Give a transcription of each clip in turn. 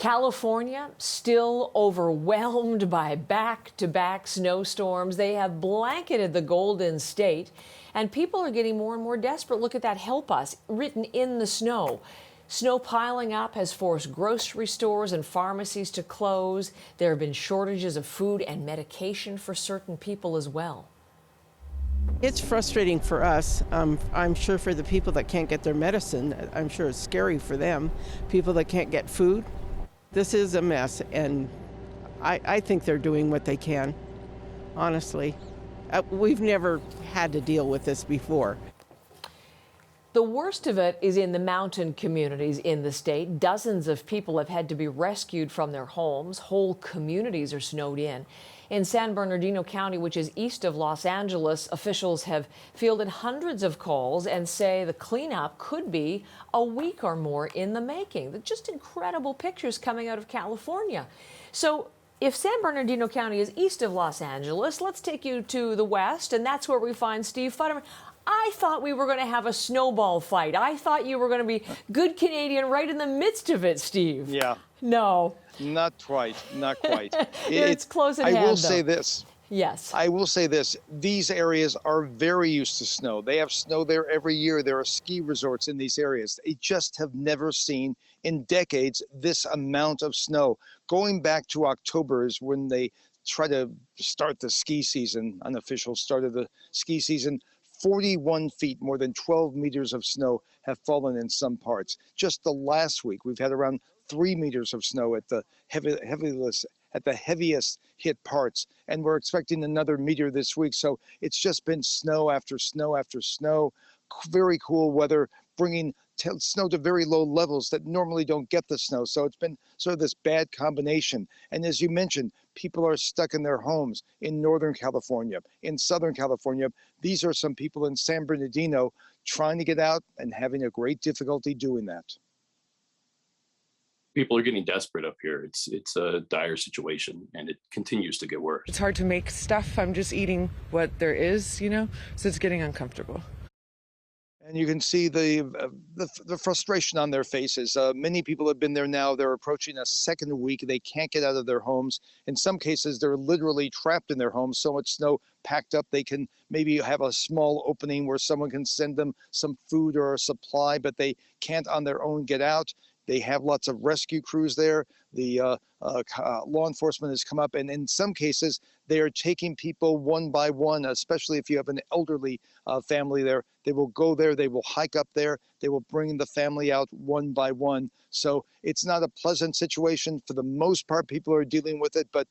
California still overwhelmed by back-to-back snowstorms. They have blanketed the Golden State, and people are getting more and more desperate. Look at that "Help Us" written in the snow. Snow piling up has forced grocery stores and pharmacies to close. There have been shortages of food and medication for certain people as well. It's frustrating for us. I'm sure for the people that can't get their medicine, I'm sure it's scary for them. People that can't get food. This is a mess, and I think they're doing what they can, honestly. We've never had to deal with this before. The worst of it is in the mountain communities in the state. Dozens of people have had to be rescued from their homes. Whole communities are snowed in. In San Bernardino County, which is east of Los Angeles, officials have fielded hundreds of calls and say the cleanup could be a week or more in the making. They're just incredible pictures coming out of California. So if San Bernardino County is east of Los Angeles, let's take you to the west, and that's where we find Steve Futterman. I thought we were going to have a snowball fight. I thought you were going to be good Canadian right in the midst of it, Steve. Yeah. No. Not quite. Not quite. It's close at hand, I will though. say this. Yes. I will say this. These areas are very used to snow. They have snow there every year. There are ski resorts in these areas. They just have never seen in decades this amount of snow. Going back to October is when they try to start the ski season, unofficial start of the ski season. 41 feet, more than 12 meters of snow have fallen in some parts. Just the last week, we've had around 3 meters of snow at the heaviest hit parts, and we're expecting another meter this week. So it's just been snow after snow after snow. Very cool weather, bringing snow to very low levels that normally don't get the snow. So it's been sort of this bad combination. And as you mentioned, people are stuck in their homes in Northern California, in Southern California. These are some people in San Bernardino trying to get out and having a great difficulty doing that. People are getting desperate up here. It's a dire situation, and it continues to get worse. It's hard to make stuff. I'm just eating what there is, so it's getting uncomfortable. And you can see the frustration on their faces. Many people have been there now. They're approaching a second week. They can't get out of their homes. In some cases, they're literally trapped in their homes. So much snow packed up, they can maybe have a small opening where someone can send them some food or a supply, but they can't on their own get out. They have lots of rescue crews there. The law enforcement has come up, and in some cases, they are taking people one by one, especially if you have an elderly family there. They will go there, they will hike up there, they will bring the family out one by one. So it's not a pleasant situation. For the most part, people are dealing with it, but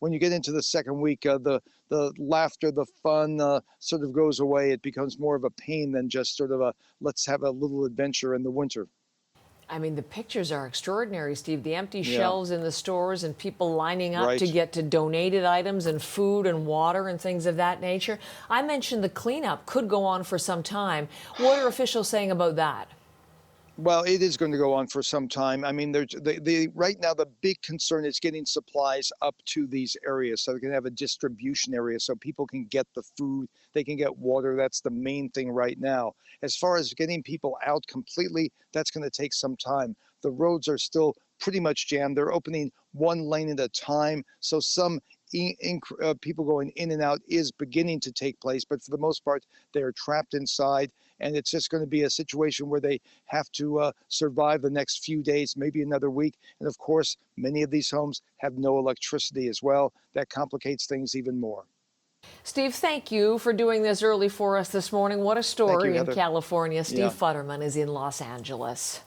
when you get into the second week, the laughter, the fun sort of goes away. It becomes more of a pain than just sort of a, let's have a little adventure in the winter. I mean, the pictures are extraordinary, Steve. The empty shelves in the stores and people lining up to get to donated items and food and water and things of that nature. I mentioned the cleanup could go on for some time. What are officials saying about that? Well, it is going to go on for some time. I mean, right now, the big concern is getting supplies up to these areas so they can have a distribution area so people can get the food, they can get water. That's the main thing right now. As far as getting people out completely, that's going to take some time. The roads are still pretty much jammed. They're opening one lane at a time. So some people going in and out is beginning to take place, but for the most part, they are trapped inside. And it's just going to be a situation where they have to survive the next few days, maybe another week. And of course, many of these homes have no electricity as well. That complicates things even more. Steve, thank you for doing this early for us this morning. What a story in California. Steve Futterman is in Los Angeles.